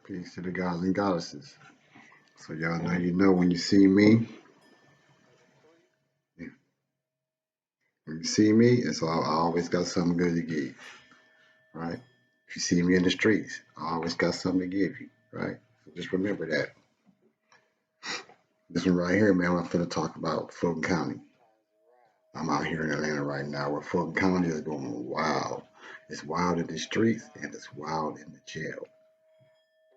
Peace to the gods and goddesses. So y'all know when you see me, it's all, I always got something good to give, right? If you see me in the streets, I always got something to give you, right? So just remember that. This one right here, man, I'm finna talk about Fulton County. I'm out here in Atlanta right now where Fulton County is going wild. It's wild in the streets and it's wild in the jail.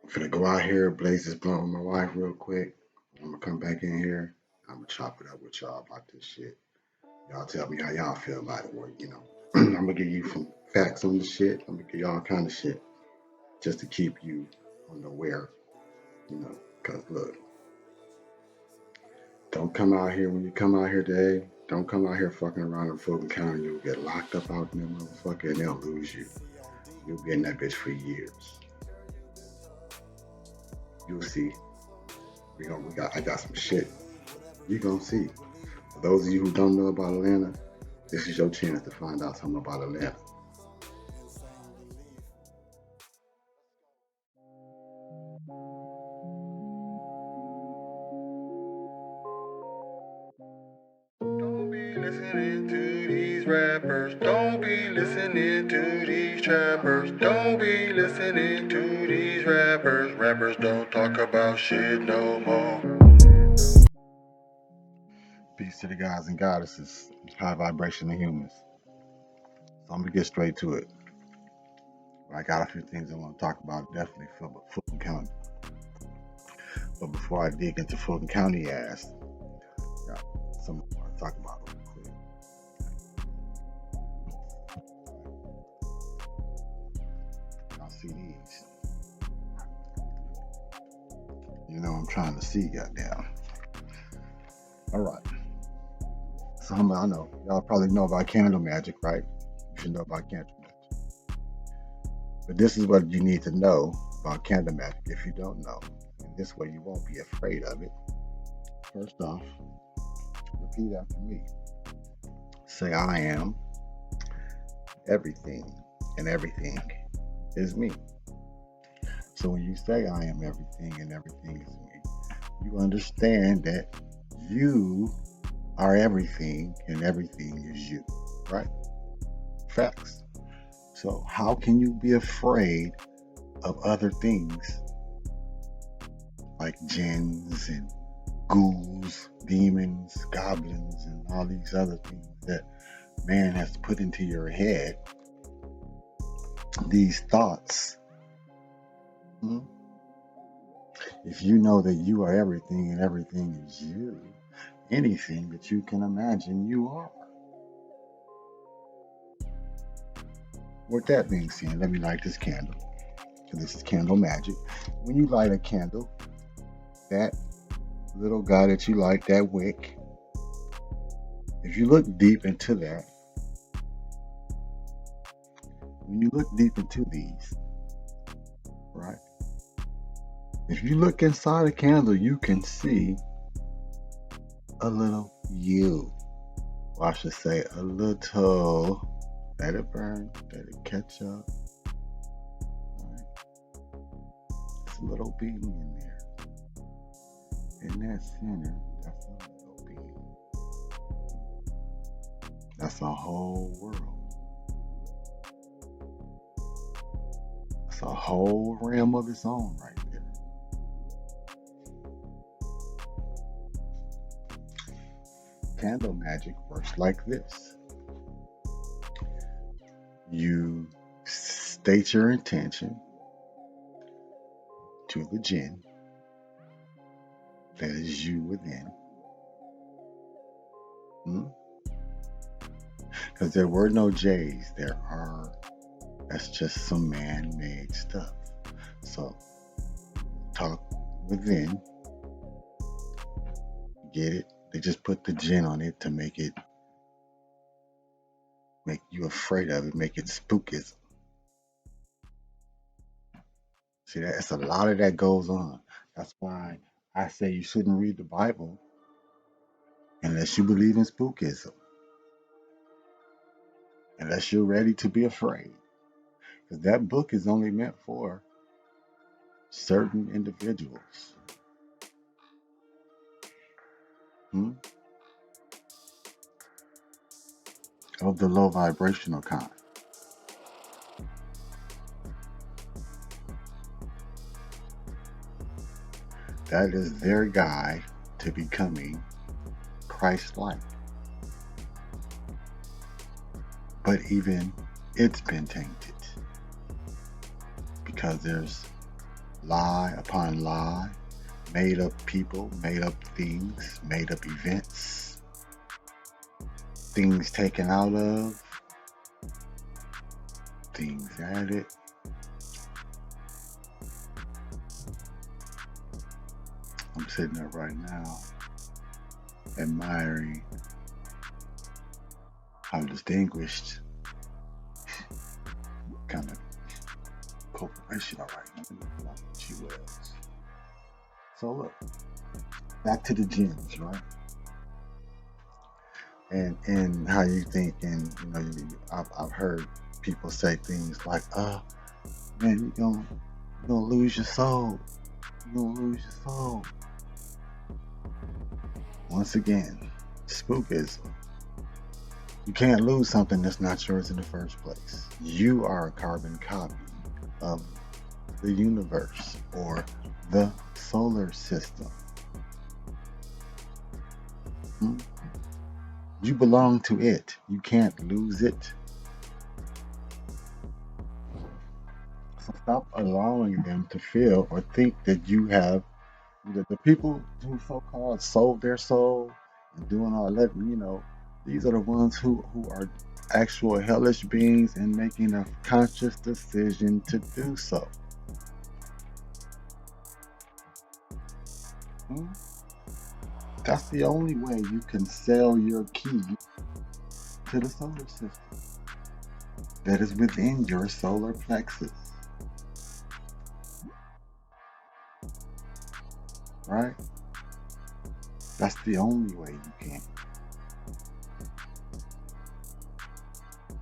I'm finna go out here, blaze this blunt with my wife real quick. I'm gonna come back in here. I'm gonna chop it up with y'all about this shit. Y'all tell me how y'all feel about it. Or, I'm gonna give you some facts on the shit. I'm gonna give y'all kind of shit just to keep you on the aware, Cause look, don't come out here when you come out here today. Don't come out here fucking around in Fulton County. You'll get locked up out in that motherfucker and they'll lose you. You'll be in that bitch for years. You'll see. I got some shit. You gonna see. For those of you who don't know about Atlanta, this is your chance to find out something about Atlanta. Don't be listening to these rappers. Don't be listening to these trappers. Don't be listening to these rappers. Rappers don't talk about shit no more. Peace to the gods and goddesses, high vibration of humans. So I'm gonna get straight to it. I got a few things I want to talk about, definitely Fulton County. But before I dig into Fulton County ass, got something I want to talk about real quick. Y'all see these? I'm trying to see, goddamn. All right. So I know y'all probably know about candle magic, right? You should know about candle magic. But this is what you need to know about candle magic if you don't know. And this way you won't be afraid of it. First off, repeat after me. Say, I am everything, and everything is me. So when you say I am everything and everything is me, you understand that you are everything and everything is you, right? Facts. So how can you be afraid of other things like jinns and ghouls, demons, goblins, and all these other things that man has put into your head? These thoughts. If you know that you are everything and everything is you, anything that you can imagine, you are. With that being said, let me light this candle. So this is candle magic. When you light a candle, that little guy that you light, that wick, if you look deep into that, when you look deep into these, right? If you look inside a candle, you can see a little you. Or I should say a little. Let it burn, let it catch up. Right? There's a little being in there. In that center, that's a little being. That's a whole world. That's a whole realm of its own right there. Candle magic works like this. You state your intention to the jinn that is you within. Because there were no J's, that's just some man-made stuff. So talk within, get it? They just put the jinn on it to make you afraid of it, make it spookism. See, that's a lot of that goes on. That's why I say you shouldn't read the Bible unless you believe in spookism. Unless you're ready to be afraid. Because that book is only meant for certain individuals, hmm, of the low vibrational kind. That is their guide to becoming Christ-like. But even it's been tainted because there's lie upon lie, made up people, made up things, made up events, things taken out of, things added. I'm sitting there right now admiring how distinguished kind of corporation, all right, she was. So look, back to the gems, right? And how you think, and I've heard people say things like, man, you're gonna lose your soul. You're gonna lose your soul. Once again, spookism. You can't lose something that's not yours in the first place. You are a carbon copy of the universe or the solar system. Hmm? You belong to it. You can't lose it. So stop allowing them to feel or think that you have, the people who so-called sold their soul and doing all that, these are the ones who are actual hellish beings and making a conscious decision to do so. Hmm? That's the only way you can sell your key to the solar system that is within your solar plexus, right? That's the only way you can.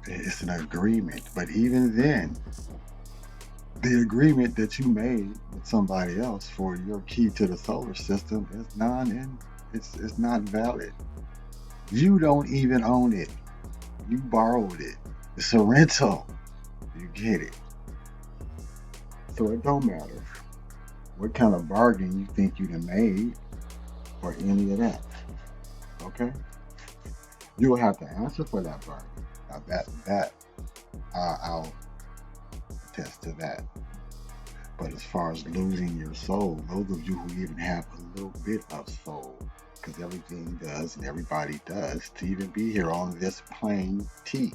It's an agreement, but even then, the agreement that you made with somebody else for your key to the solar system is it's not valid. You don't even own it. You borrowed it. It's a rental. You get it. So it don't matter what kind of bargain you think you done made or any of that. Okay? You will have to answer for that bargain. Now that I'll attest to that. But as far as losing your soul, those of you who even have a little bit of soul, because everything does and everybody does to even be here on this plane T.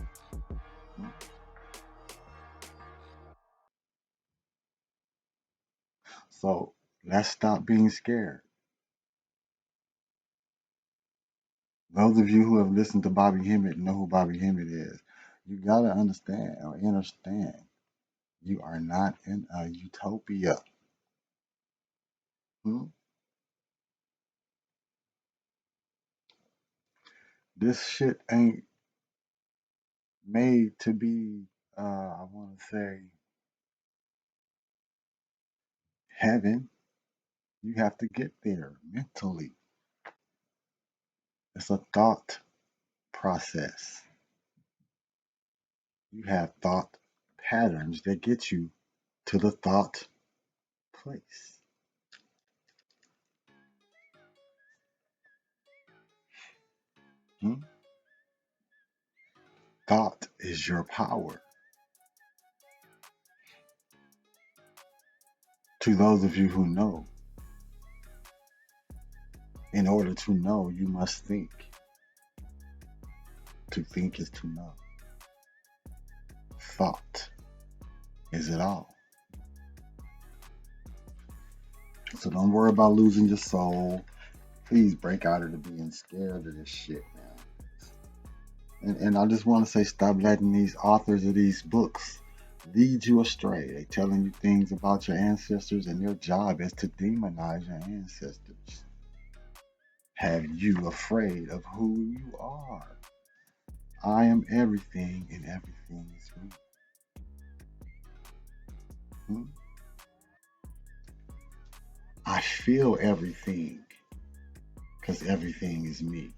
So let's stop being scared. Those of you who have listened to Bobby Hemmett know who Bobby Hemmett is. You gotta understand or understand. You are not in a utopia. Hmm? This shit ain't made to be, I want to say, heaven. You have to get there mentally. It's a thought process. You have thought patterns that get you to the thought place. Hmm? Thought is your power. To those of you who know, in order to know, you must think. To think is to know. Thought is it all. So don't worry about losing your soul. Please break out of the being scared of this shit, man. And I just want to say, stop letting these authors of these books lead you astray. They telling you things about your ancestors, and their job is to demonize your ancestors. Have you afraid of who you are? I am everything, and everything is me. Hmm? I feel everything because everything is me.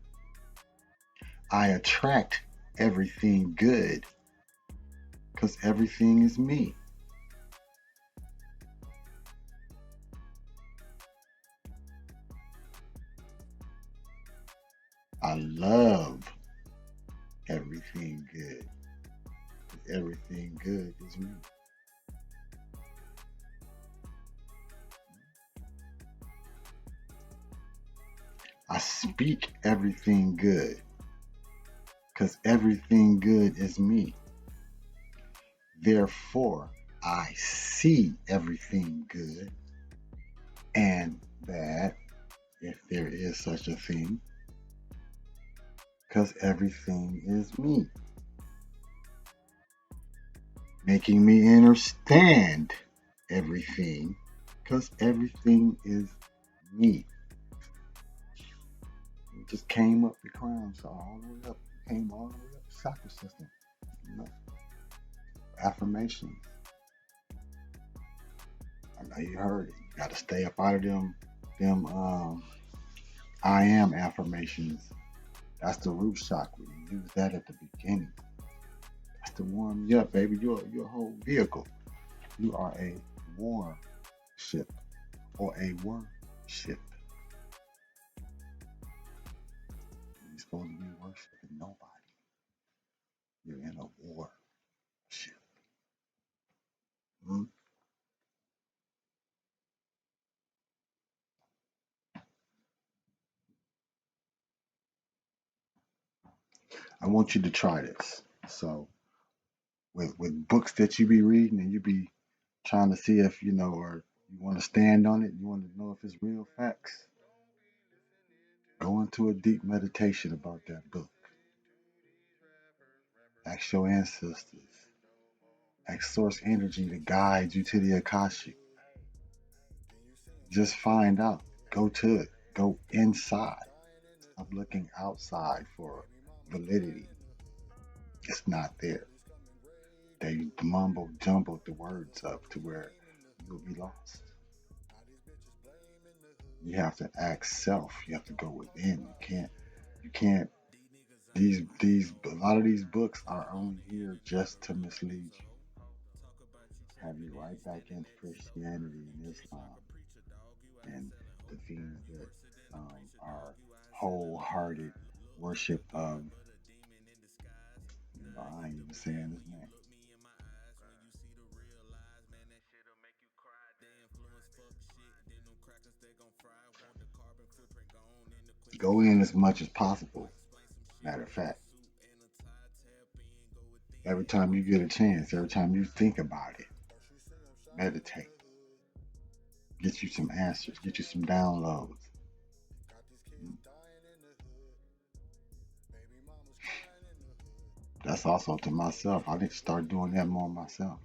I attract everything good because everything is me. I love everything good because everything good is me. I speak everything good because everything good is me. Therefore, I see everything good and bad, if there is such a thing, because everything is me, making me understand everything because everything is me. It just came up the crown, so all the way up, came all the way up the chakra system. You know, affirmations. I know you heard it. You got to stay up out of them. I am affirmations. That's the root chakra. You use that at the beginning. That's to warm you up, baby. You're a whole vehicle. You are a warship or a worship. You're supposed to be worshiping nobody. You're in a warship. Hmm? I want you to try this. So with books that you be reading and you be trying to see if or you want to stand on it, you want to know if it's real facts. Go into a deep meditation about that book. Ask your ancestors. Ask source energy to guide you to the Akashic. Just find out. Go to it. Go inside. Stop looking outside for validity. It's not there. They mumble jumbled the words up to where you'll be lost. You have to act self. You have to go within. You can't these a lot of these books are only here just to mislead you. Have you right back into Christianity and Islam and the things that are wholehearted worship of, I ain't even saying his name. Go in as much as possible. Matter of fact, every time you get a chance, every time you think about it, meditate. Get you some answers, get you some downloads. That's also to myself. I need to start doing that more myself.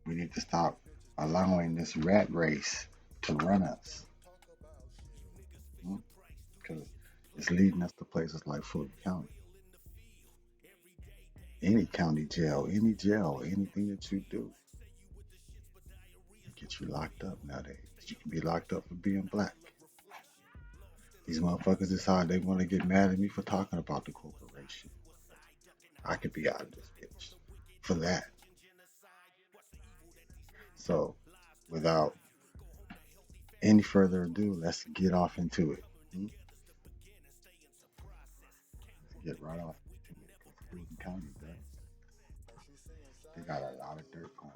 We need to stop allowing this rat race to run us. Because it's leading us to places like Fulton County. Any county jail, anything that you do, get you locked up nowadays. You can be locked up for being black. These motherfuckers decide they want to get mad at me for talking about the corporation. I could be out of this bitch for that. So, without any further ado, let's get off into it. Hmm? Let's get right off into it. Because Fulton County, bro, they got a lot of dirt going.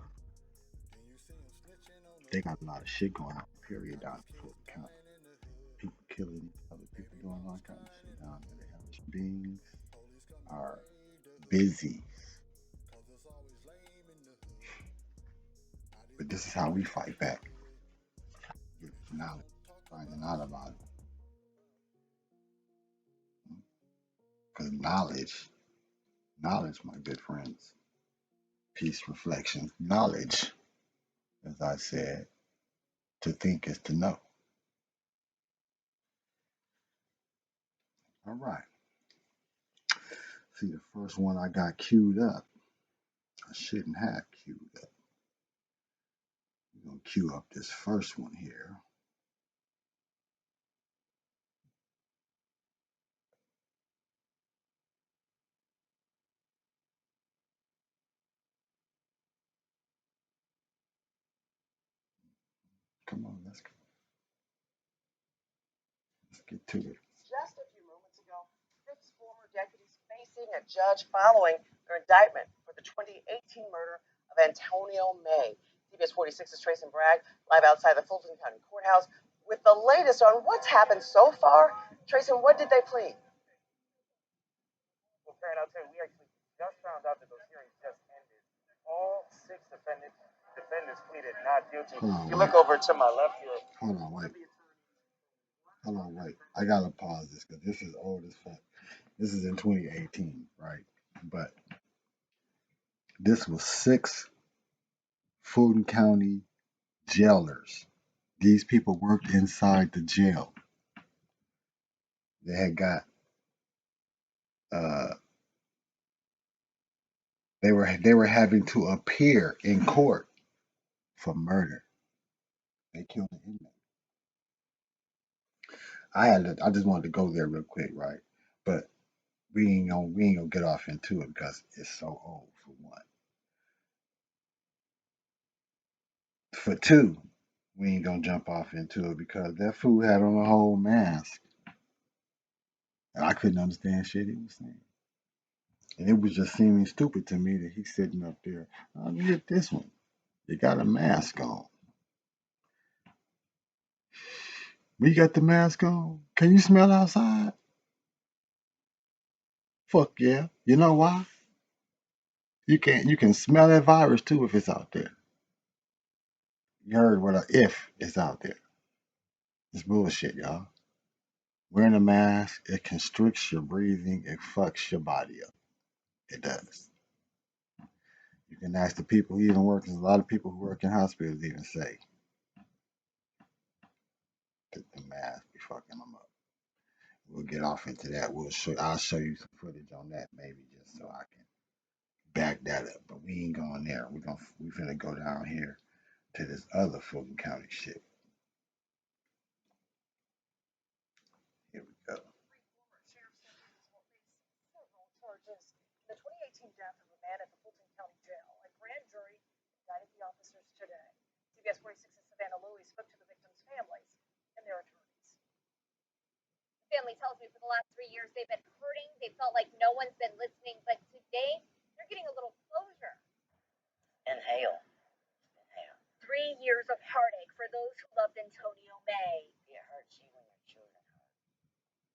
They got a lot of shit going on, period, down in Fulton County. People killing each other, people doing all kind of shit down there. The human beings are busy. But this is how we fight back. Get knowledge, finding out about it. Because knowledge, my good friends, peace, reflection, knowledge, as I said, to think is to know. All right. See, the first one I got queued up, I shouldn't have queued up. We're gonna queue up this first one here. Come on, let's get to it. Just a few moments ago, 6 former deputies facing a judge following their indictment for the 2018 murder of Antonio May. CBS 46's Trace and Bragg live outside the Fulton County Courthouse with the latest on what's happened so far. Trace, and what did they plead? Well, Karen, I'll tell you, we actually just found out that those hearings just ended. All 6 defendants pleaded not guilty. You look over to my left here. Hold on, wait. I gotta pause this because this is old as fuck. This is in 2018, right? But this was 6 Fulton County jailers. These people worked inside the jail. They had got uh they were having to appear in court for murder. They killed an inmate. I just wanted to go there real quick, right? But we ain't gonna get off into it because it's so old for one. For two, we ain't gonna jump off into it because that fool had on a whole mask. And I couldn't understand shit he was saying. And it was just seeming stupid to me that he's sitting up there. Get this one. You got a mask on. We got the mask on. Can you smell outside? Fuck yeah. You know why? You can smell that virus too if it's out there. You heard what a if is out there. It's bullshit, y'all. Wearing a mask, it constricts your breathing, it fucks your body up. It does. You can ask the people who even work, there's a lot of people who work in hospitals even say that the mask be fucking them up. We'll get off into that. I'll show you some footage on that maybe just so I can back that up. But we ain't going there. We finna go down here to this other Fulton County shit. Here we go. The 2018 death of a man at the Fulton County Jail. A grand jury indicted the officers today. CBS 46's Savannah Louie spoke to the victims' families and their attorneys. Family tells me for the last 3 years they've been hurting. They felt like no one's been listening, but today they're getting a little closure. Inhale. 3 years of heartache for those who loved Antonio May. It hurts you when your children hurt.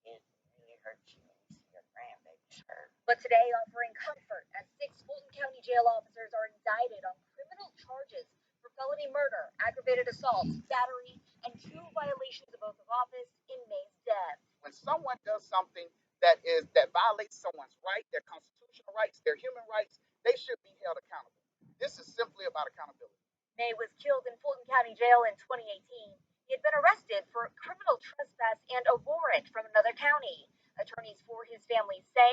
It really hurts you when you see your grandbabies hurt. But today offering comfort as 6 Fulton County jail officers are indicted on criminal charges for felony murder, aggravated assault, battery, and 2 violations of oath of office in May's death. When someone does something that violates someone's right, their constitutional rights, their human rights, they should be held accountable. This is simply about accountability. May was killed in Fulton County Jail in 2018. He had been arrested for criminal trespass and a warrant from another county. Attorneys for his family say,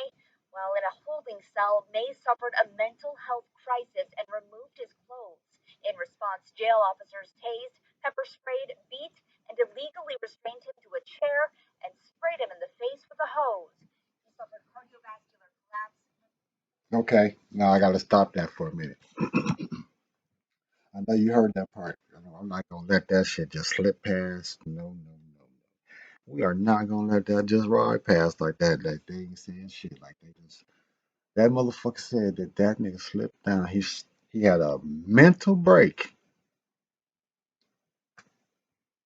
while in a holding cell, May suffered a mental health crisis and removed his clothes. In response, jail officers tased, pepper sprayed, beat, and illegally restrained him to a chair and sprayed him in the face with a hose. He suffered cardiovascular collapse. Okay, now I gotta stop that for a minute. I know you heard that part. I'm not gonna let that shit just slip past. No, no, no, no. We are not gonna let that just ride past like that. Like they ain't saying shit. Like they just that motherfucker said that nigga slipped down. He had a mental break.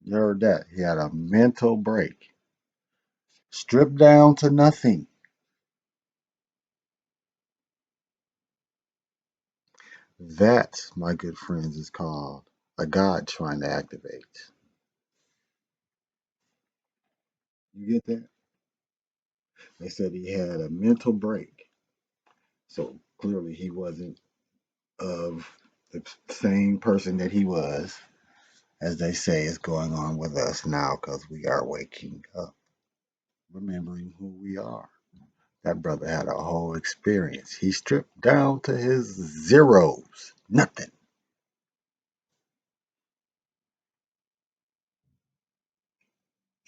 You heard that? He had a mental break. Stripped down to nothing. That, my good friends, is called a God trying to activate. You get that? They said he had a mental break. So clearly he wasn't of the same person that he was, as they say is going on with us now because we are waking up, remembering who we are. That brother had a whole experience. He stripped down to his zeros, nothing.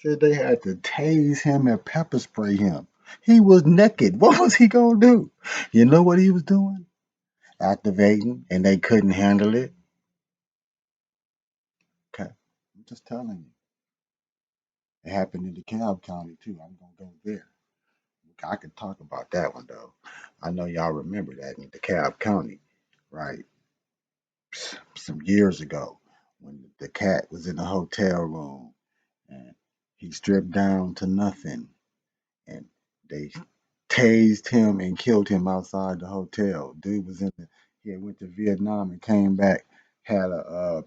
Said they had to tase him and pepper spray him. He was naked. What was he gonna do? You know what he was doing? Activating, and they couldn't handle it. Okay, I'm just telling you. It happened in DeKalb County too. I'm gonna go there. I can talk about that one though. I know y'all remember that in DeKalb County, right? Some years ago, when the cat was in the hotel room and he stripped down to nothing, and they tased him and killed him outside the hotel. Dude was in the, he had went to Vietnam and came back, had a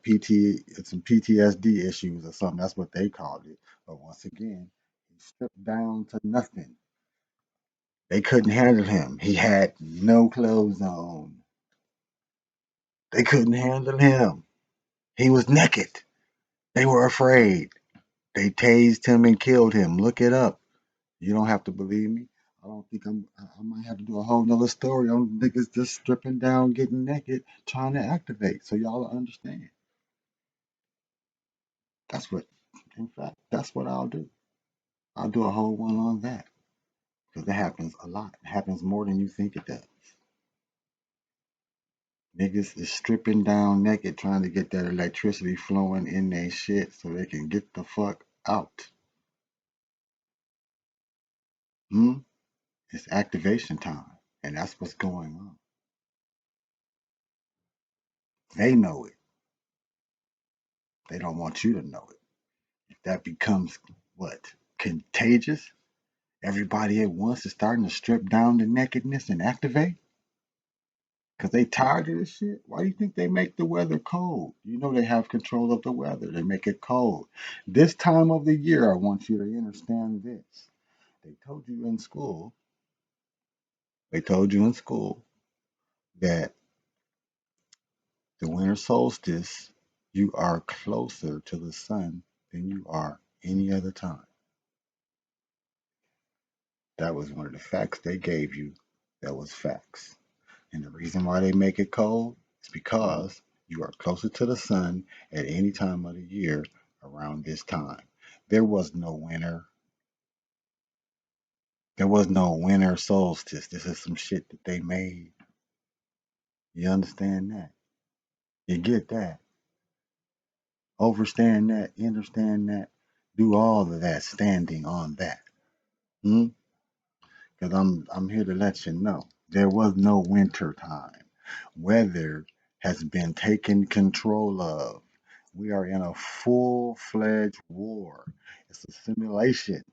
some PTSD issues or something. That's what they called it. But once again, he stripped down to nothing. They couldn't handle him. He had no clothes on. They couldn't handle him. He was naked. They were afraid. They tased him and killed him. Look it up. You don't have to believe me. I don't think I might have to do a whole nother story on niggas just stripping down, getting naked, trying to activate, so y'all will understand. That's what, in fact, that's what I'll do. I'll do a whole one on that because that happens a lot. It happens more than you think it does. Niggas is stripping down naked, trying to get that electricity flowing in their shit so they can get the fuck out. Hmm? It's activation time, and that's what's going on. They know it. They don't want you to know it. If that becomes what? Contagious? Everybody at once is starting to strip down the nakedness and activate? Because they tired of this shit? Why do you think they make the weather cold? You know they have control of the weather. They make it cold. This time of the year, I want you to understand this. They told you in school, they told you in school that the winter solstice, you are closer to the sun than you are any other time. That was one of the facts they gave you that was facts. And the reason why they make it cold is because you are closer to the sun at any time of the year around this time. There was no winter. There was no winter solstice. This is some shit that they made. You understand that? You get that? Overstand that? Understand that? Do all of that standing on that. Hmm? Because I'm here to let you know there was no winter time. Weather has been taken control of. We are in a full-fledged war. It's a simulation.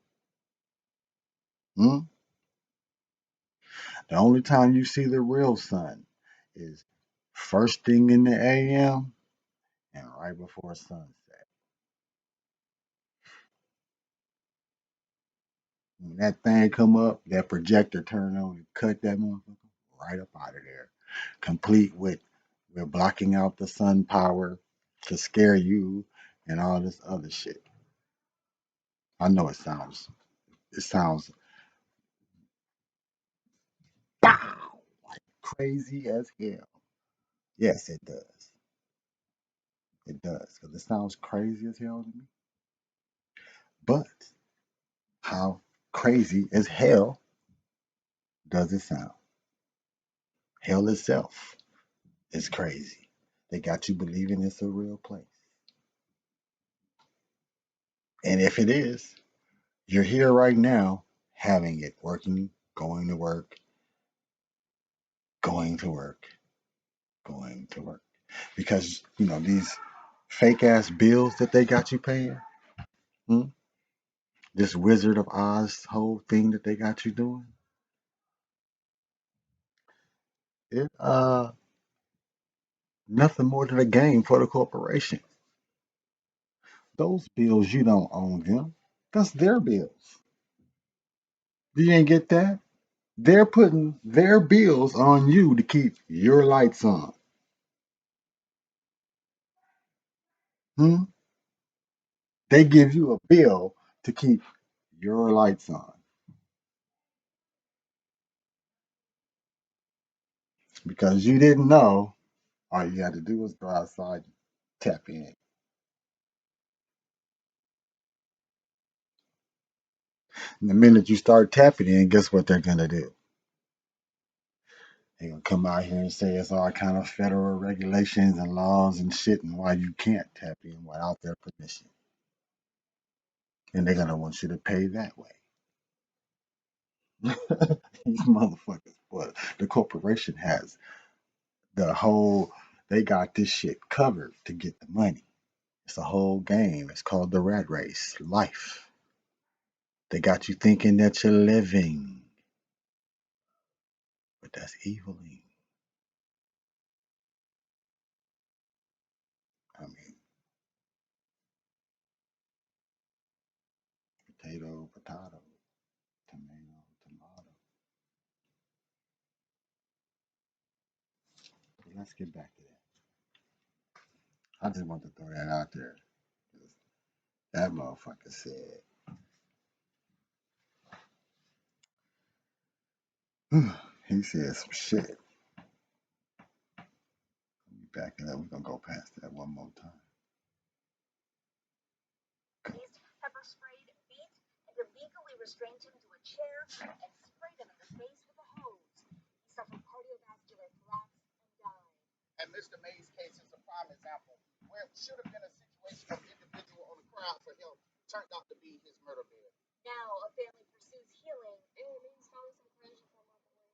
Hmm? The only time you see the real sun is first thing in the AM and right before sunset. When that thing come up, that projector turn on and cut that motherfucker right up out of there. Complete with we're blocking out the sun power to scare you and all this other shit. I know it sounds pow, crazy as hell. Yes, it does. It does because it sounds crazy as hell to me. But how crazy as hell does it sound? Hell itself is crazy. They got you believing it's a real place. And if it is, you're here right now having it working, going to work, going to work, going to work. Because, these fake ass bills that they got you paying, hmm? This Wizard of Oz whole thing that they got you doing, it nothing more than a game for the corporation. Those bills, you don't own them. That's their bills. You ain't get that? They're putting their bills on you to keep your lights on. Hmm? They give you a bill to keep your lights on because you didn't know. All you had to do was go outside, tap in. And the minute you start tapping in, guess what they're gonna do? They're gonna come out here and say it's all kind of federal regulations and laws and shit, and why you can't tap in without their permission. And they're gonna want you to pay that way. These motherfuckers, but the corporation has the whole. They got this shit covered to get the money. It's a whole game. It's called the rat race, life. They got you thinking that you're living, but that's eviling. I mean, potato, potato, tomato, tomato. But let's get back to that. I just want to throw that out there. That motherfucker said, he said some shit. Let me back it up. We're going to go past that one more time. Pepper sprayed, beat, and illegally restrained him to a chair and sprayed him in the face with a hose. He suffered cardiovascular collapse and died. And Mr. May's case is a prime example where it should have been a situation of individual on the crowd for help turned out to be his murder bed. Now a family pursues healing. And it means following some crazy from our boys.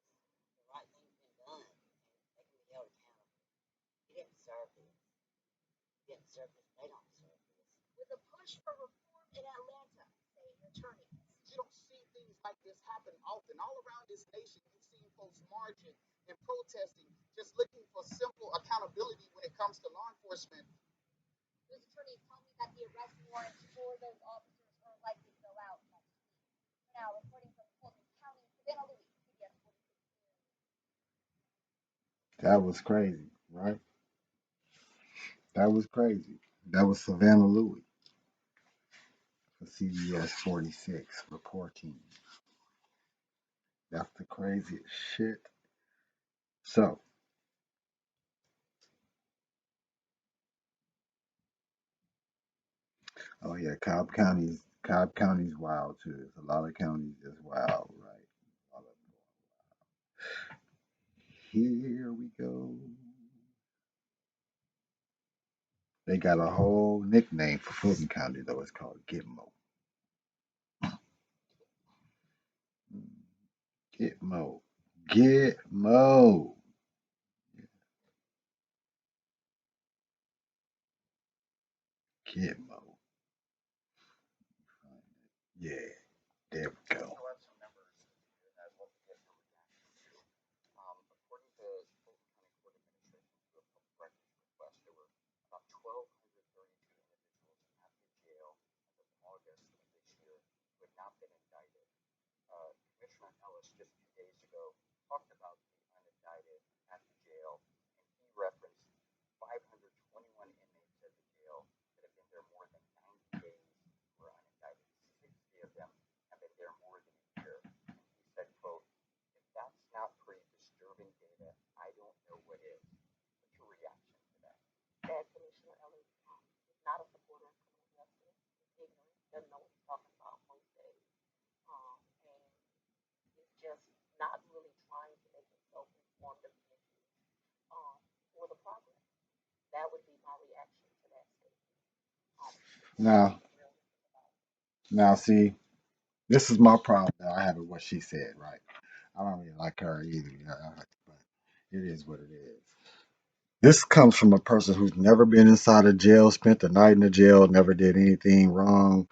The right thing's been done, and they can be held accountable. He didn't deserve this. He didn't deserve this. They don't deserve this. With a push for reform in Atlanta, say attorneys. You don't see things like this happen often. All around this nation, you've seen folks marching and protesting, just looking for simple accountability when it comes to law enforcement. Those attorneys tell me that the arrest warrants for those officers are likely to go out next week. Now, reporting from Fulton County, Savannah Louis, CBS 46 News. That was crazy, right? That was crazy. That was Savannah Louis for CBS 46 reporting. That's the craziest shit. So, oh yeah, Cobb County's wild too. There's a lot of counties that's wild, right? A lot of Here we go. They got a whole nickname for Fulton County though. It's called GITMO. GITMO. GITMO. GITMO. Yeah, there we go. Still have some numbers here that I'd love to get your reaction to. According to Fulton County Court Administration, through a public records request, there were about 1,232 individuals at the jail as of August of this year who had not been indicted. Commissioner Ellis just 2 days ago talked about the unindicted at the jail, and he referenced 521 inmates at the jail that have been there more than 90 days who are unindicted. 60 of them have been there more than a year. And he said, quote, if that's not pretty disturbing data, I don't know what is. What's your reaction to that? That Commissioner Ellis is not a supporter of criminal justice. He's ignorant, doesn't know what he's talking about most days. And he's just not really trying to make himself informed of the issues for the progress. That would be my reaction to that statement. Now, now, see, this is my problem that I have with what she said. Right? I don't really like her either, but it is what it is. This comes from a person who's never been inside a jail, spent the night in the jail, never did anything wrong.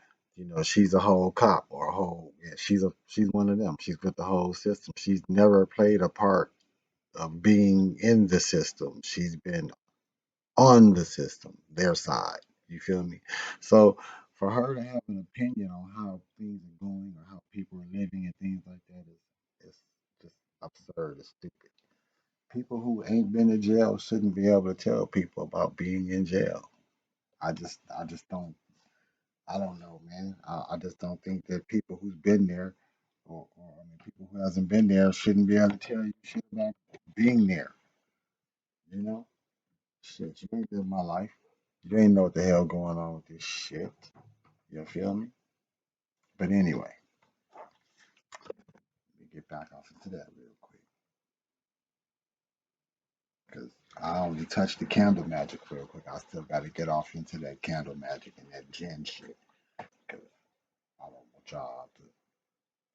She's a whole cop or a whole yeah, she's one of them. She's with the whole system. She's never played a part of being in the system. She's been on the system, their side. You feel me? So for her to have an opinion on how things are going or how people are living and things like that is just absurd. It's stupid. People who ain't been in jail shouldn't be able to tell people about being in jail. I just don't know, man. I just don't think that people who's been there, or I mean, people who hasn't been there shouldn't be able to tell you shit about being there. You know, shit, you ain't lived my life. You ain't know what the hell going on with this shit. You feel me? But anyway, me get back off into that real quick because I only touched the candle magic real quick. I still got to get off into that candle magic and that gin shit because I don't want y'all to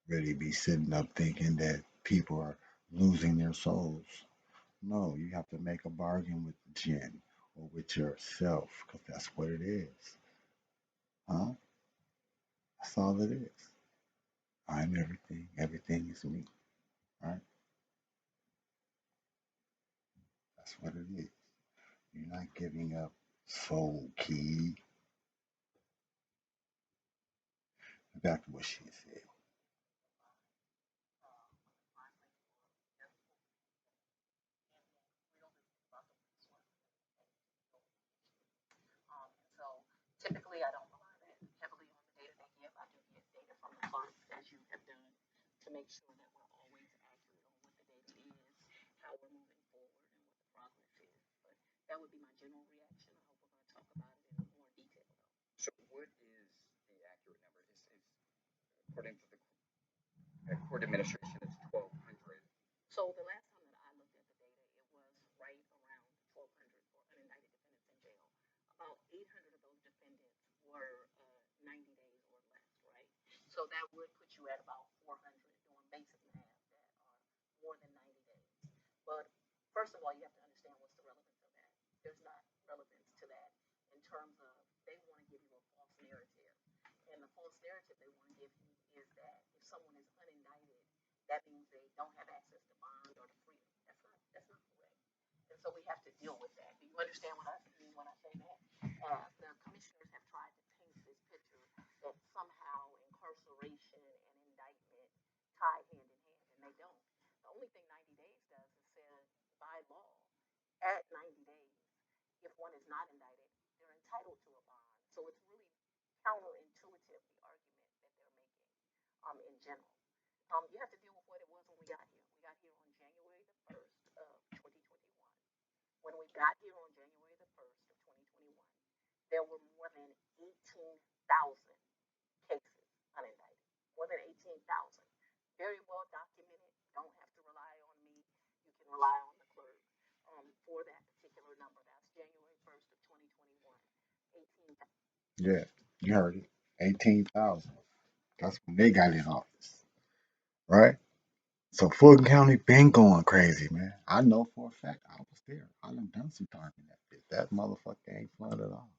really be sitting up thinking that people are losing their souls. No, you have to make a bargain with the gin or with yourself because that's what it is. Huh? That's all it is. I'm everything. Everything is me. Right? That's what it is. You're not giving up soul key. Back to what she said. So typically, I don't rely that heavily on the data they give. I do get data from the clerk, as you have done, to make sure that we're always accurate on what the data is, how we're moving forward, and what the progress is. But that would be my general reaction. I hope we're going to talk about it in more detail, though. So what is the accurate number? Is according to the court administration, it's 1,200. So the last time that I looked at the data, it was right around 1,200 for unindicted defendants in jail. About 800 of those defendants were 90 days or less, right? So that would put you at about 400 doing basic math that are more than 90 days. But first of all, you have to understand what's the relevance of that. There's not relevance to that in terms of they want to give you a false narrative. And the false narrative they want to give you is that if someone is unindicted, that means they don't have access to bond or to freedom. That's not correct. And so we have to deal with that. Do you understand what I mean when I say that? The commissioners have tried to paint this picture that somehow incarceration and indictment tie hand in hand, and they don't. The only thing 90 days does is say by law, at 90 days, if one is not indicted, they're entitled to a bond. So it's really counterintuitive, the argument that they're making in general. You have to deal with what it was when we got here. We got here on January the 1st of 2021. When we got here on January the 1st of 2021, there were more than 18,000 cases unindicted. More than 18,000. Very well documented. Don't have to rely on me. You can rely on the clerk for that particular number. That's January 1st of 2021. 18,000. Yeah, you heard it. 18,000. That's when they got in office. Right? So Fulton County been going crazy, man. I know for a fact. I was there. I done some time in that bitch. That motherfucker ain't fun at all.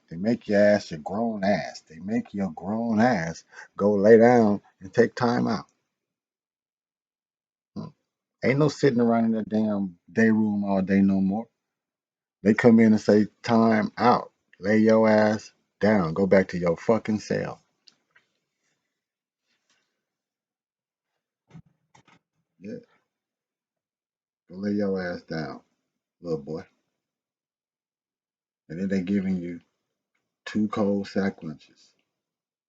They make your ass your grown ass. They make your grown ass go lay down and take time out. Hmm. Ain't no sitting around in that damn day room all day no more. They come in and say time out. Lay your ass down. Go back to your fucking cell. Yeah, go lay your ass down, little boy. And then they giving you two cold sack lunches.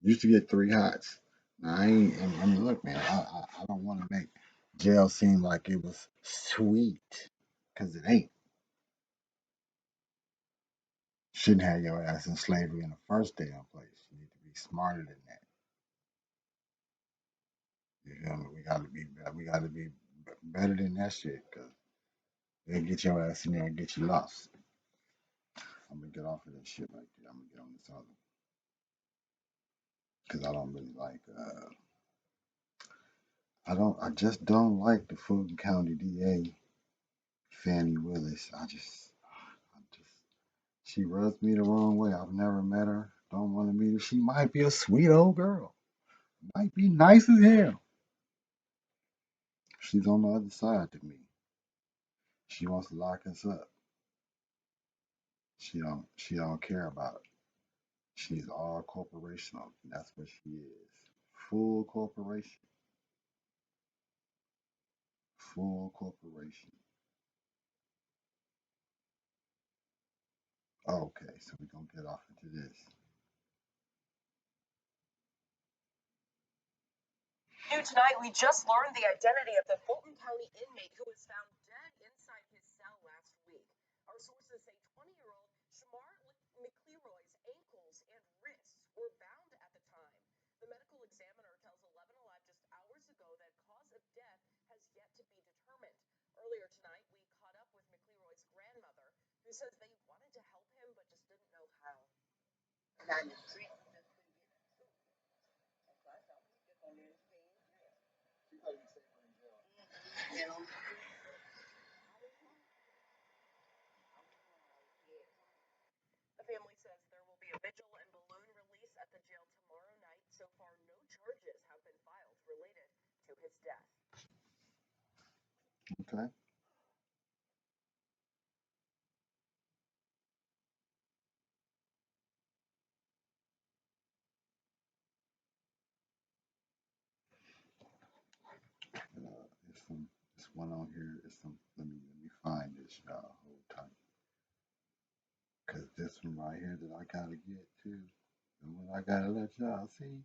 Used to get three hots. Now I ain't. I mean, look, man. I don't want to make jail seem like it was sweet, cause it ain't. Shouldn't have your ass in slavery in the first damn place. You need to be smarter than that. You feel me? We gotta be better than that shit, cause they'll get your ass in there and get you lost. I'm gonna get off of this shit right there. I'm gonna get on this other, cause I don't really like. I don't. I just don't like the Fulton County DA, Fannie Willis. I just. She rubs me the wrong way. I've never met her. Don't want to meet her. She might be a sweet old girl. Might be nice as hell. She's on the other side to me. She wants to lock us up. She don't care about it. She's all corporational. That's what she is. Full corporation. Full corporation. Okay, so we're gonna get off into this. New tonight, we just learned the identity of the Fulton County inmate who was found dead inside his cell last week. Our sources say 20-year-old Shamar McLeroy's ankles and wrists were bound at the time. The medical examiner tells 11 Alive just hours ago that cause says they wanted to help him, but just didn't know how. Not in the street. The family says there will be a vigil and balloon release at the jail tomorrow night. So far, no charges have been filed related to his death. Okay. It's some. This one on here is some. Let me find this, y'all. Hold tight. Cause this one right here that I gotta get to, the one I gotta let y'all see,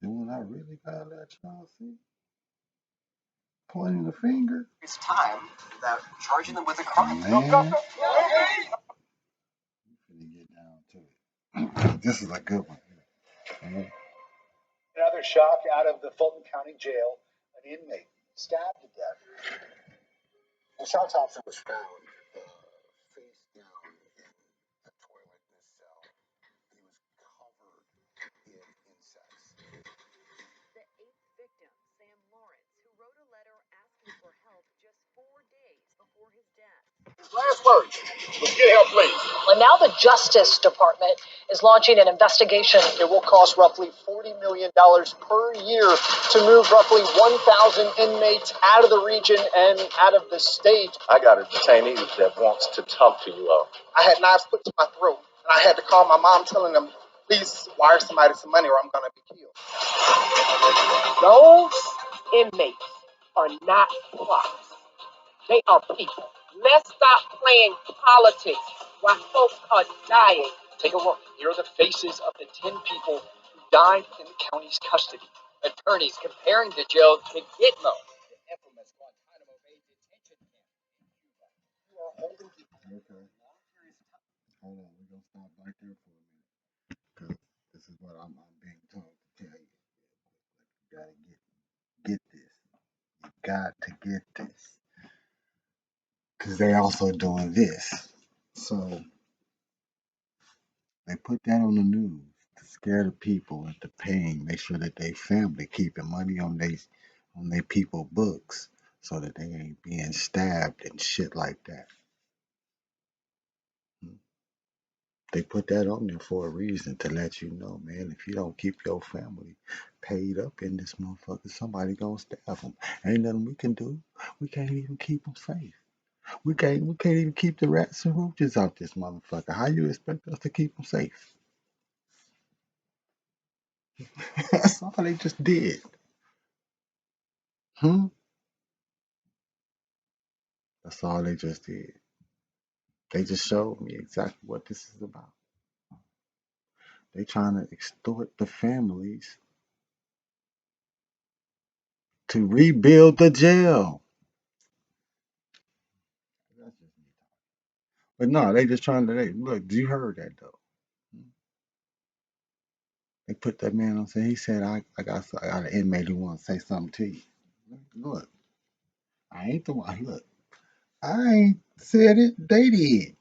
the one I really gotta let y'all see, pointing the finger. It's time without charging them with a crime. Man, we finna get down to it. This is a good one. Mhm. Another shock out of the Fulton County Jail. An inmate stabbed to death. The shot Thompson was found face down in a toilet in his cell. He was covered in insects. The eighth victim, Sam Lawrence, who wrote a letter asking for help just 4 days before his death. Last words. Let's get help, please. Well, now the Justice Department is launching an investigation. It will cost roughly $40 million per year to move roughly 1,000 inmates out of the region and out of the state. I got a detainee that wants to talk to you all. I had knives put to my throat, and I had to call my mom telling them, please wire somebody some money or I'm going to be killed. Those inmates are not props. They are people. Let's stop playing politics while folks are dying. Take a look. Here are the faces of the 10 people who died in the county's custody. Attorneys comparing the jail to GITMO, the infamous Guantanamo Bay detention camp in Cuba. You are holding people for Okay. a long period of time. Hold on, we're gonna stop right there for a minute. Cause this is what I'm being told to tell you. You gotta get this. You got to get this. Cause they also doing this. So they put that on the news to scare the people into paying, make sure that they family keeping money on they people books so that they ain't being stabbed and shit like that. Hmm. They put that on there for a reason to let you know, man, if you don't keep your family paid up in this motherfucker, somebody gonna stab them. Ain't nothing we can do. We can't even keep them safe. We can't even keep the rats and roaches out this motherfucker. How you expect us to keep them safe? That's all they just did. Hmm? That's all they just did. They just showed me exactly what this is about. They trying to extort the families to rebuild the jail. That's just me. But no, they just trying to. Look, you heard that though. They put that man on. Say he said, I got an inmate who want to say something to you. Look, I ain't the one. Look, I ain't said it. They did.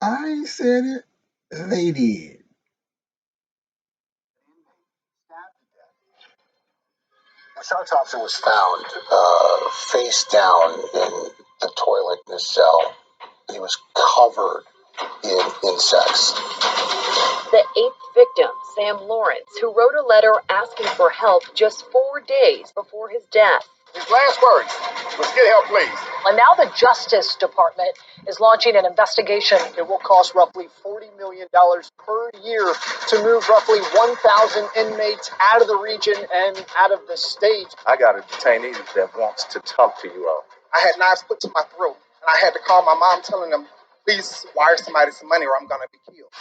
I ain't said it. They did. Sean Thompson was found face down in the toilet in his cell. He was covered in insects. The eighth victim, Sam Lawrence, who wrote a letter asking for help just 4 days before his death. His last words. Let's get help, please. And now the Justice Department is launching an investigation. It will cost roughly $40 million per year to move roughly 1,000 inmates out of the region and out of the state. I got a detainee that wants to talk to you all. I had knives put to my throat, and I had to call my mom telling them, please wire somebody some money or I'm going to be killed.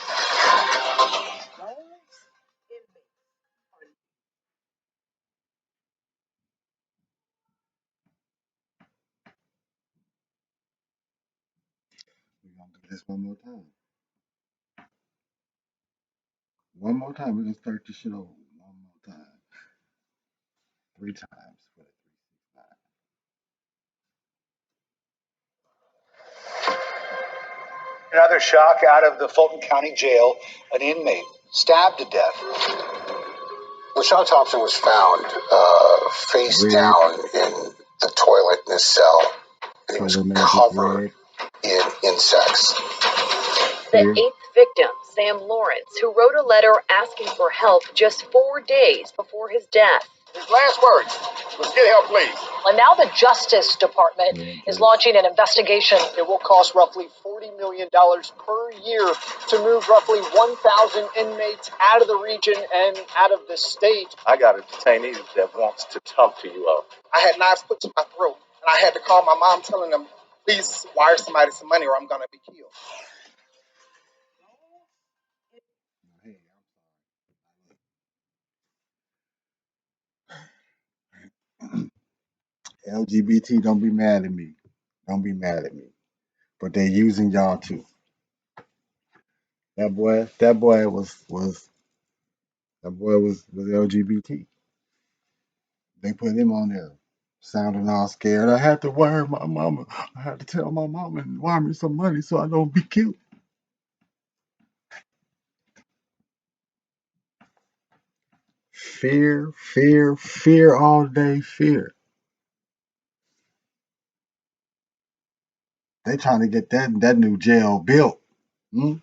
We're gonna do this one more time. One more time. We're gonna start this shit over. One more time. 3 times for the 369. Another shock out of the Fulton County Jail, an inmate stabbed to death. LaShawn Thompson was found face Red. down in the toilet in his cell. And he was Color magic covered red. in insects. The Here. 8th victim, Sam Lawrence, who wrote a letter asking for help just 4 days before his death. His last words was, "Get help, please." And now the Justice Department is launching an investigation. It will cost roughly $40 million per year to move roughly 1,000 inmates out of the region and out of the state. I got a detainee that wants to talk to you all. I had knives put to my throat, and I had to call my mom telling them, please wire somebody some money or I'm going to be killed. LGBT, don't be mad at me. Don't be mad at me. But they're using y'all too. That boy was LGBT. They put him on there, sounding all scared. I had to wire my mama. I had to tell my mama and wire me some money so I don't be killed. Fear, fear, fear all day, fear. They trying to get that new jail built. Hmm?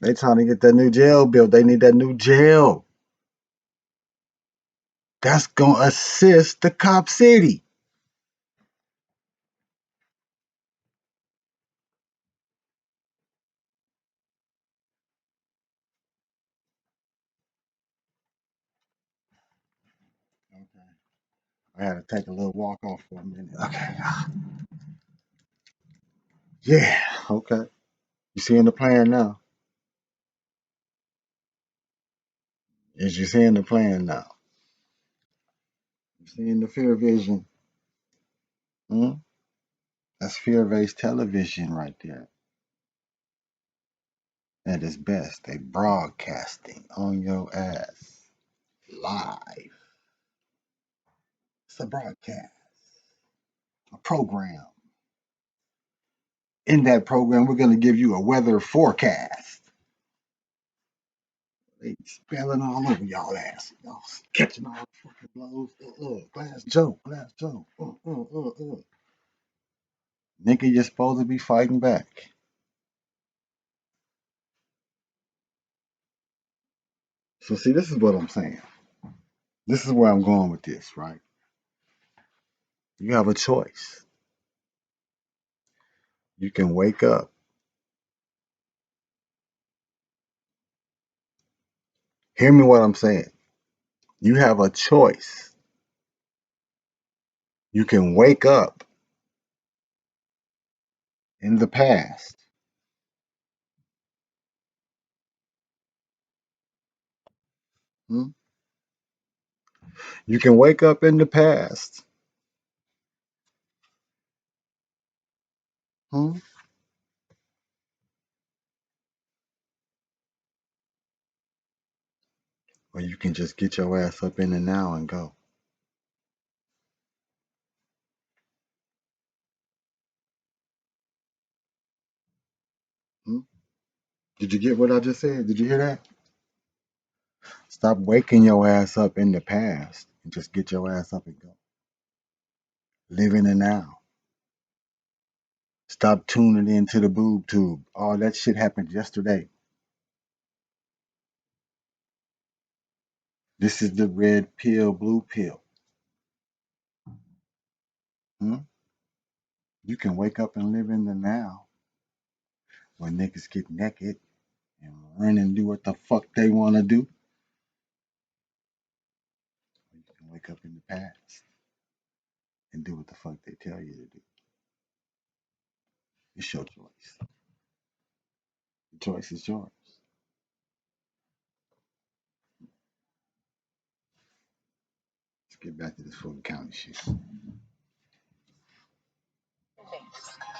They trying to get that new jail built. They need that new jail. That's gonna assist the cop city. Okay. I had to take a little walk off for a minute. Okay. Yeah. Okay. You seeing the plan now? Is you seeing the plan now? You seeing the fear vision? Hmm? That's fear-based television right there. At its best, they broadcasting on your ass live. It's a broadcast, a program. In that program, we're going to give you a weather forecast. They spelling all over y'all ass. Y'all catching all the fucking blows. Glass Joe, Glass Joe. Nigga, you're supposed to be fighting back. So see, this is what I'm saying. This is where I'm going with this, right? You have a choice. You can wake up. Hear me what I'm saying. You have a choice. You can wake up in the past. Hmm? You can wake up in the past. Hmm? Or you can just get your ass up in the now and go. Hmm? Did you get what I just said? Did you hear that? Stop waking your ass up in the past and just get your ass up and go. Live in the now. Stop tuning into the boob tube. All that shit happened yesterday. This is the red pill, blue pill. Hmm? You can wake up and live in the now where niggas get naked and run and do what the fuck they want to do. Or you can wake up in the past and do what the fuck they tell you to do. It's your choice. The choice is yours. Let's get back to this Fulton County shit.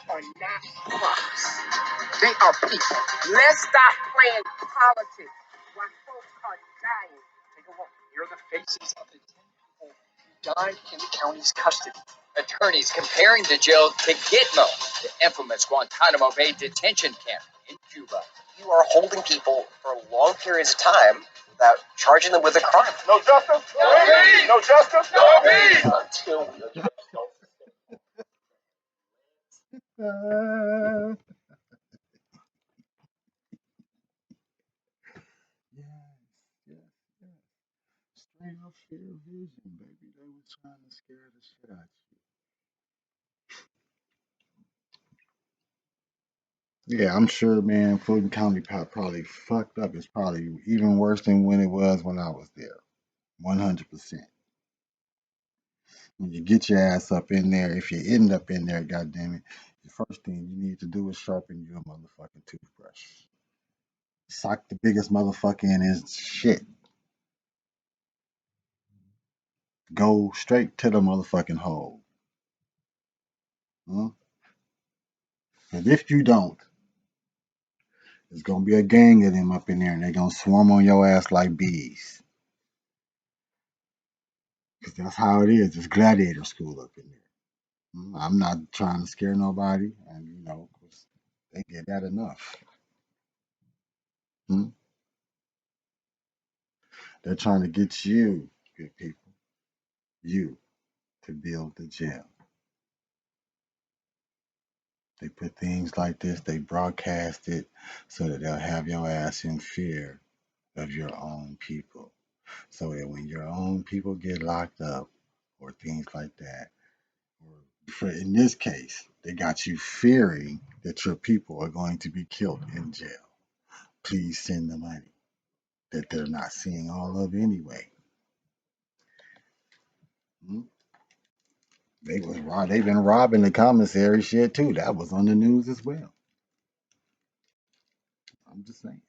Are not props. They are people. Let's stop playing politics while folks are dying. Take a look. Here are the faces of the 10 people who died in the county's custody. Attorneys comparing the jail to GITMO, the infamous Guantanamo Bay detention camp in Cuba. You are holding people for long periods of time without charging them with a crime. No justice? No peace! No justice? No peace! Until we address Uh, yes, yes, yes. Straight up fear vision, baby. They was trying to scare the shit out you. Yeah, I'm sure, man. Fulton County probably fucked up. It's probably even worse than when it was when I was there. 100%. When you get your ass up in there, if you end up in there, goddamn it, the first thing you need to do is sharpen your motherfucking toothbrush. Sock the biggest motherfucker in his shit. Go straight to the motherfucking hole. Huh? And if you don't, there's gonna be a gang of them up in there, and they're gonna swarm on your ass like bees. Cause that's how it is. It's gladiator school up in there. I'm not trying to scare nobody, and 'cause they get that enough. Hmm? They're trying to get you, good people, you to build the jail. They put things like this, they broadcast it so that they'll have your ass in fear of your own people. So that when your own people get locked up or things like that, or for in this case, they got you fearing that your people are going to be killed in jail. Please send the money that they're not seeing all of anyway. Hmm? They've been robbing the commissary shit too. That was on the news as well. I'm just saying.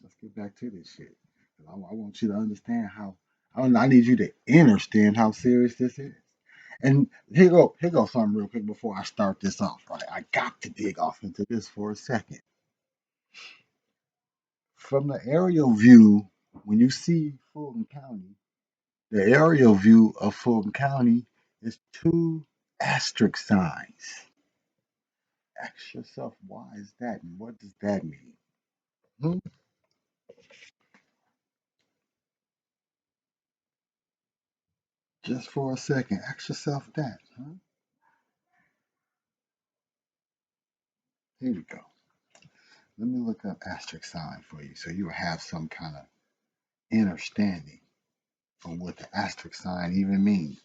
Let's get back to this shit. 'Cause I want you to understand how. I need you to understand how serious this is. And here go something real quick before I start this off. Right, I got to dig off into this for a second. From the aerial view, when you see Fulton County, the aerial view of Fulton County is two asterisk signs. Ask yourself, why is that, and what does that mean? Hmm? Just for a second, ask yourself that. Huh? Here we go. Let me look up asterisk sign for you so you will have some kind of understanding on what the asterisk sign even means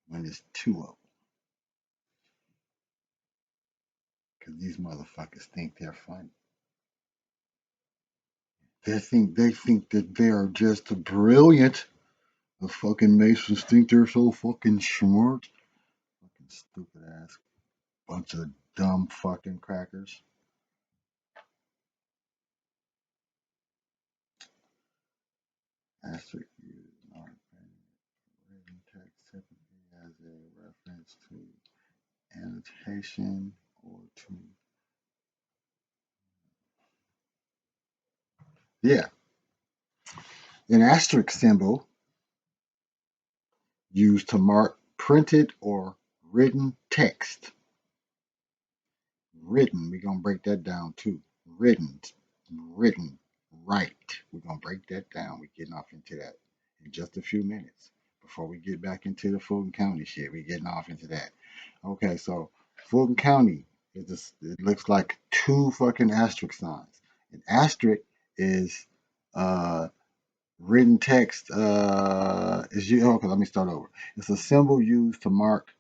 when there's two of them. Because these motherfuckers think they're funny. They think that they are just brilliant. The fucking Masons think they're so fucking smart. Fucking stupid ass bunch of dumb fucking crackers. Asterisk used in art written text typically as a reference to annotation or to yeah, an asterisk symbol used to mark printed or written text. Written, we're gonna break that down too. Written, written, right. We're gonna break that down. We're getting off into that in just a few minutes. Before we get back into the Fulton County shit, we're getting off into that. Okay, so Fulton County it looks like two fucking asterisk signs. An asterisk is written text is you okay, let me start over. It's a symbol used to mark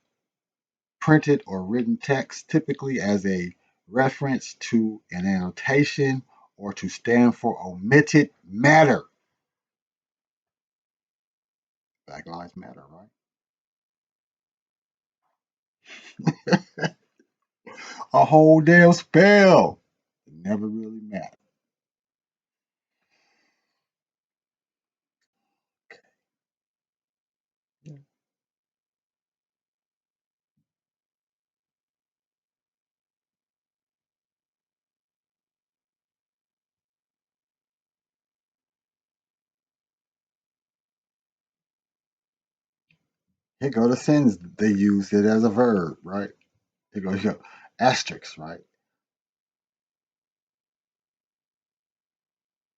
printed or written text, typically as a reference to an annotation or to stand for omitted matter. Black Lives Matter, right? A whole damn spell. It never really mattered. Here go the sins. They use it as a verb, right? Here go asterisk, right?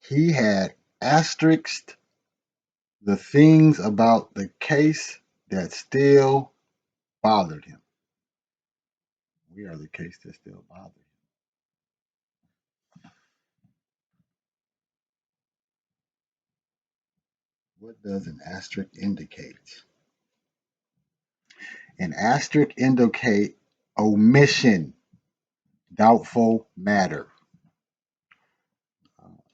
He had asterisked the things about the case that still bothered him. We are the case that still bothers him. What does an asterisk indicate? An asterisk indicate omission, doubtful matter.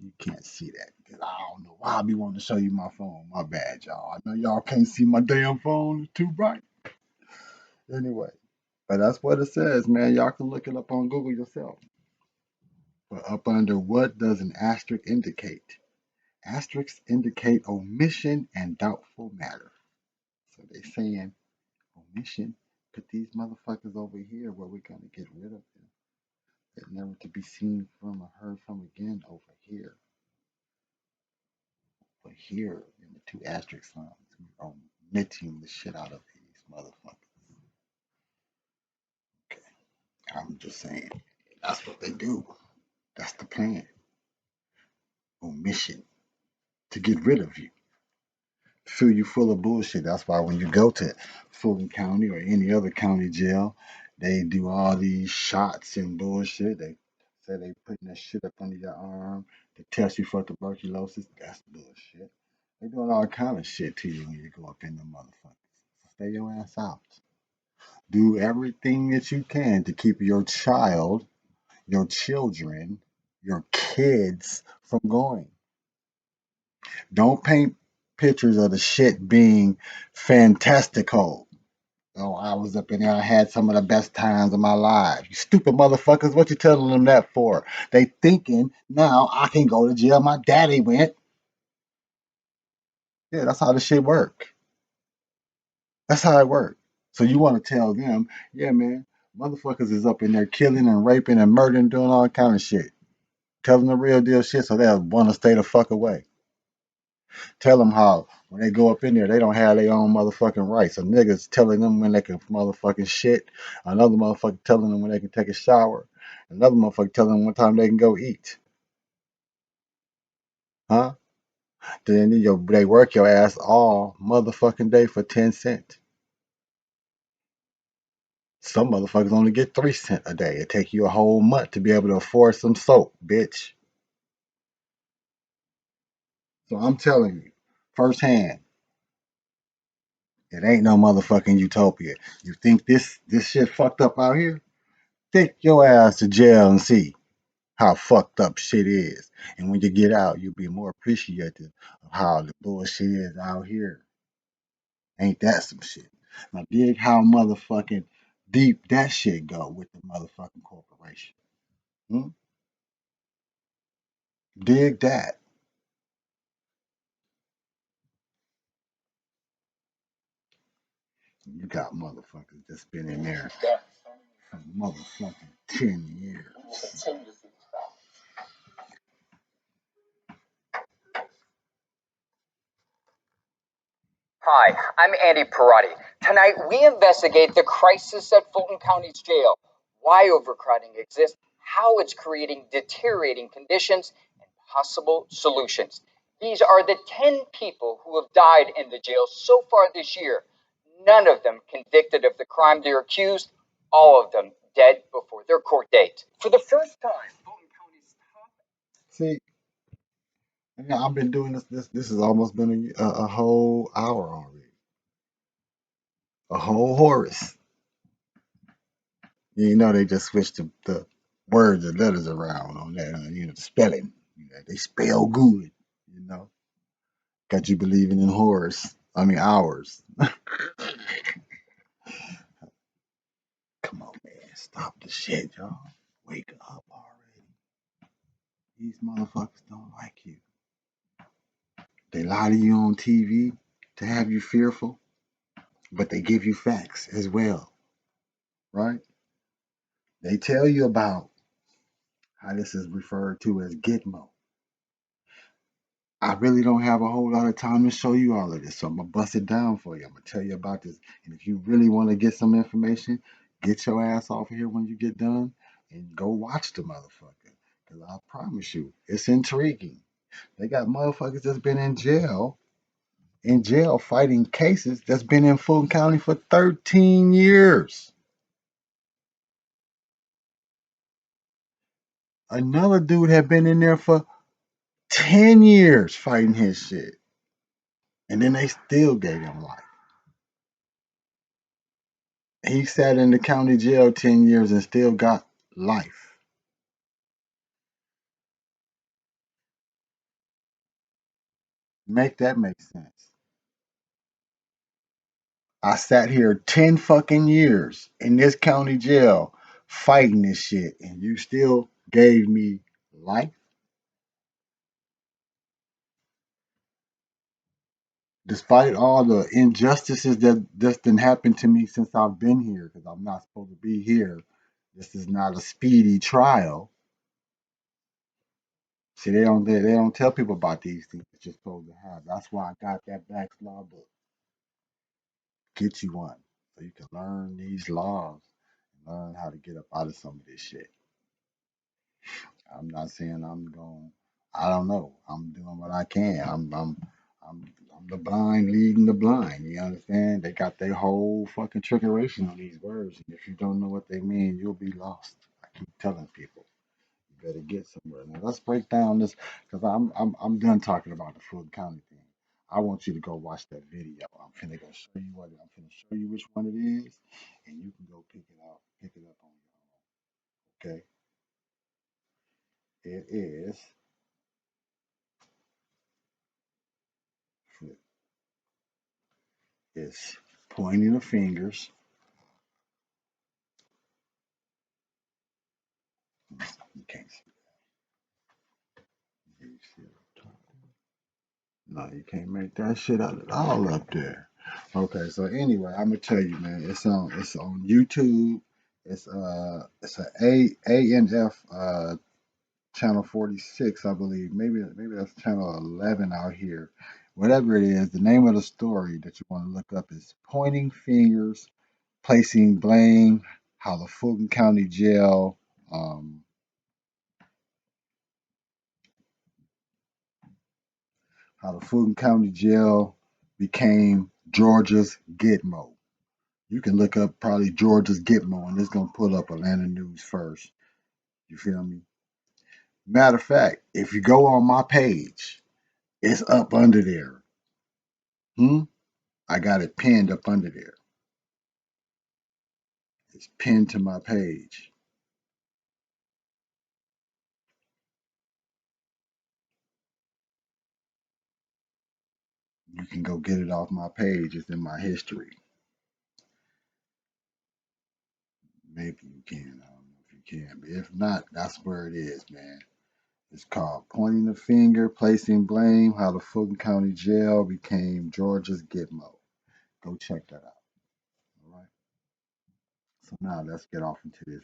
You can't see that because I don't know why I be wanting to show you my phone. My bad, y'all. I know y'all can't see my damn phone. It's too bright. Anyway, but that's what it says, man. Y'all can look it up on Google yourself. But up under what does an asterisk indicate? Asterisks indicate omission and doubtful matter. So they saying omission, put these motherfuckers over here where we're gonna get rid of them. They're never to be seen from or heard from again over here. But here in the two asterisk signs, we're omitting the shit out of these motherfuckers. Okay. I'm just saying, that's what they do. That's the plan. Omission to get rid of you, fill you full of bullshit. That's why when you go to Fulton County or any other county jail, they do all these shots and bullshit. They say they putting that shit up under your arm to test you for tuberculosis. That's bullshit. They doing all kind of shit to you when you go up in the motherfuckers. Stay your ass out. Do everything that you can to keep your child, your children, your kids from going. Don't paint pictures of the shit being fantastical. Oh, I was up in there. I had some of the best times of my life. You stupid motherfuckers. What you telling them that for? They thinking now I can go to jail. My daddy went. Yeah, that's how the shit work. That's how it works. So you want to tell them, yeah, man, motherfuckers is up in there killing and raping and murdering, doing all kind of shit. Tell them the real deal shit so they'll want to stay the fuck away. Tell them how when they go up in there, they don't have their own motherfucking rights. A nigga's telling them when they can motherfucking shit. Another motherfucker telling them when they can take a shower. Another motherfucker telling them what time they can go eat. Huh? Then they work your ass all motherfucking day for 10 cents. Some motherfuckers only get 3 cents a day. It take you a whole month to be able to afford some soap, bitch. So I'm telling you, firsthand, it ain't no motherfucking utopia. You think this shit fucked up out here? Take your ass to jail and see how fucked up shit is. And when you get out, you'll be more appreciative of how the bullshit is out here. Ain't that some shit? Now dig how motherfucking deep that shit go with the motherfucking corporation. Hmm? Dig that. You got motherfuckers that's been in there for motherfucking 10 years. Hi, I'm Andy Perotti. Tonight we investigate the crisis at Fulton County's jail, why overcrowding exists, how it's creating deteriorating conditions, and possible solutions. These are the 10 people who have died in the jail so far this year. None of them convicted of the crime they're accused, all of them dead before their court date. For the first time, Fulton County's top. See, yeah, I've been doing this has almost been a whole hour already. A whole Horus. You know they just switched the words and letters around on that, the spelling. They spell good, you know. Got you believing in Horus. I mean hours. Come on, man. Stop the shit, y'all. Wake up already. These motherfuckers don't like you. They lie to you on TV to have you fearful, but they give you facts as well, right? They tell you about how this is referred to as GITMO. I really don't have a whole lot of time to show you all of this, so I'm gonna bust it down for you. I'm gonna tell you about this, and if you really want to get some information, get your ass off of here when you get done and go watch the motherfucker. Cause I promise you, it's intriguing. They got motherfuckers that's been in jail fighting cases that's been in Fulton County for 13 years. Another dude had been in there for 10 years fighting his shit, and then they still gave him life. He sat in the county jail 10 years and still got life. Make that make sense. I sat here 10 fucking years in this county jail fighting this shit, and you still gave me life? Despite all the injustices that's been happened to me since I've been here, because I'm not supposed to be here. This is not a speedy trial. See, they don't tell people about these things that you're supposed to have. That's why I got that Black's Law book. Get you one so you can learn these laws and learn how to get up out of some of this shit. I'm not saying I'm going. I don't know. I'm doing what I can. I'm the blind leading the blind. You understand? They got their whole fucking trickeration on these words, and if you don't know what they mean, you'll be lost. I keep telling people, you better get somewhere. Now let's break down this because I'm done talking about the Fulton County thing. I want you to go watch that video. I'm finna go show you what I'm finna show you which one it is, and you can go pick it up on your own. Okay? It is. It's pointing the fingers. You can't see. You see it. No, you can't make that shit out at all up there. Okay, so anyway, I'm gonna tell you, man. It's on YouTube. It's a ANF channel 46, I believe. Maybe that's channel 11 out here. Whatever it is, the name of the story that you want to look up is Pointing Fingers, Placing Blame, How the Fulton County Jail how the Fulton County Jail became Georgia's Gitmo. You can look up probably Georgia's Gitmo and it's gonna pull up Atlanta News first. You feel me? Matter of fact, if you go on my page, it's up under there. I got it pinned up under there. It's pinned to my page. You can go get it off my page. It's in my history. Maybe you can. I don't know if you can. But if not, that's where it is, man. It's called Pointing the Finger, Placing Blame, How the Fulton County Jail Became Georgia's Gitmo. Go check that out. All right. So now let's get off into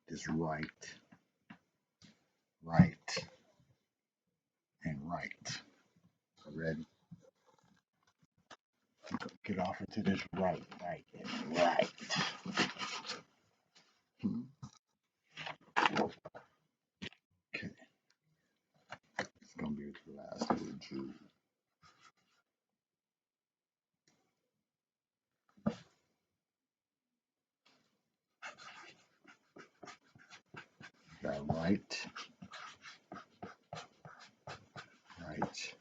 this right, and right. Ready? Get off into this right, and right. Hmm. Okay. It's gonna be the last little jewel. Got right, right.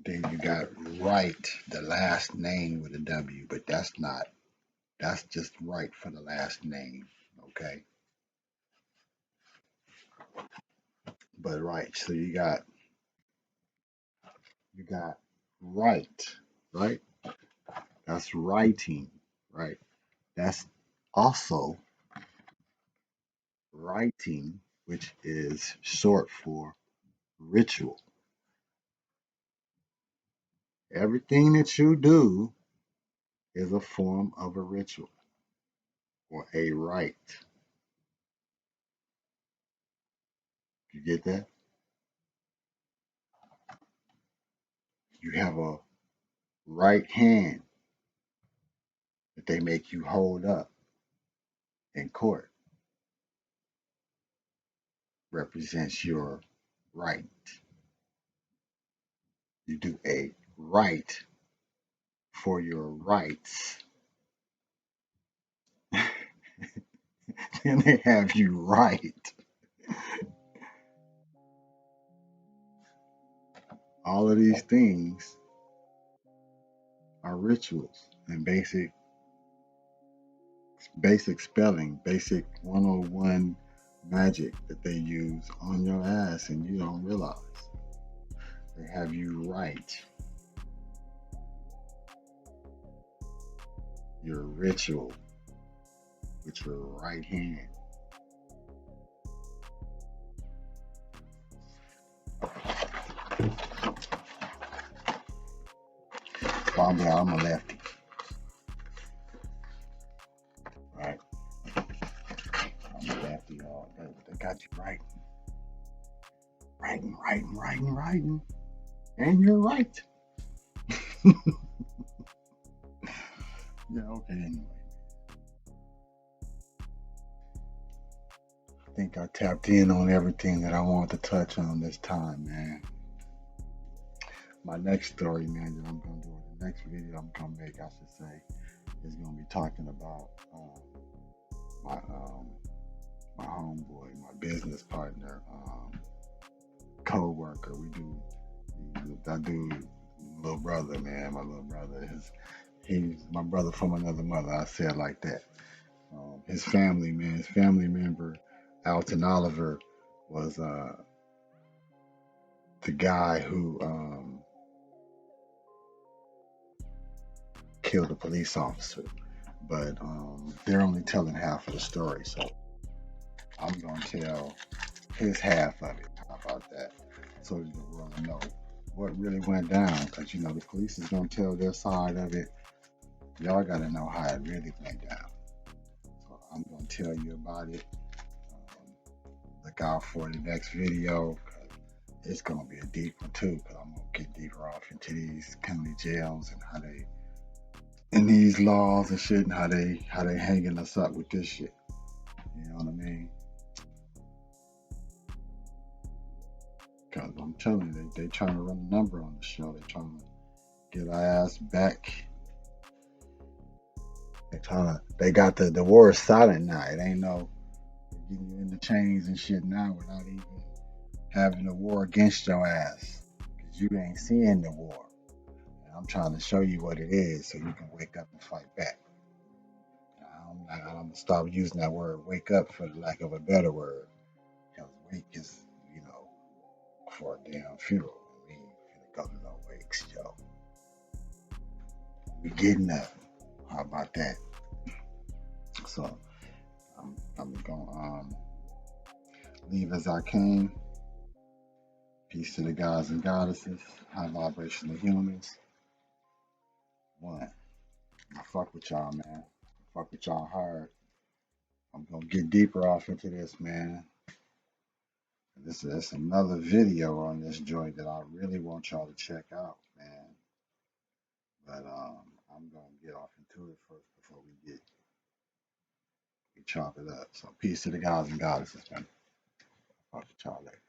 Then you got right, the last name with a W, but that's not. That's just right for the last name. Okay. But right, so you got right? That's writing, right? That's also writing, which is short for ritual. Everything that you do is a form of a ritual or a rite. You get that? You have a right hand that they make you hold up in court, represents your right. You do a right for your rights. Then they have you right. All of these things are rituals and basic spelling, basic 101 magic that they use on your ass and you don't realize. They have you right. Your ritual with your right hand. I'm a lefty. Right? I'm a lefty. They got you right. Writing. And you're right. Yeah, okay, anyway. I think I tapped in on everything that I wanted to touch on this time, man. My next story, man, that I'm going to do, the next video I'm going to make, I should say, is going to be talking about my my homeboy, my business partner, co-worker. I do little brother, man. My little brother, he's my brother from another mother. I say it like that. His family, man, his family member, Alton Oliver, was the guy who killed a police officer. But they're only telling half of the story, so I'm gonna tell his half of it. How about that? So the world will know what really went down, because you know the police is gonna tell their side of it. Y'all gotta know how it really went down. So I'm gonna tell you about it. Look out for the next video. It's gonna be a deep one too, because I'm gonna get deeper off into these county jails and how they and these laws and shit and how they hanging us up with this shit. You know what I mean? Because I'm telling you, they trying to run a number on the show. They trying to get our ass back. They got the war is silent now. It ain't no getting you in the chains and shit now without even having a war against your ass. Because you ain't seeing the war. And I'm trying to show you what it is so you can wake up and fight back. I'm going to stop using that word wake up for the lack of a better word. Because wake is, for a damn funeral. We ain't finna go to no wakes, yo. We getting up. How about that? So I'm gonna leave as I came. Peace to the gods and goddesses. High vibrational humans. One. I fuck with y'all, man. I fuck with y'all hard. I'm gonna get deeper off into this, man. This is another video on this joint that I really want y'all to check out, man. But I'm gonna get off into it first before we chop it up. So peace to the gods and goddesses, man. Fuck with y'all later.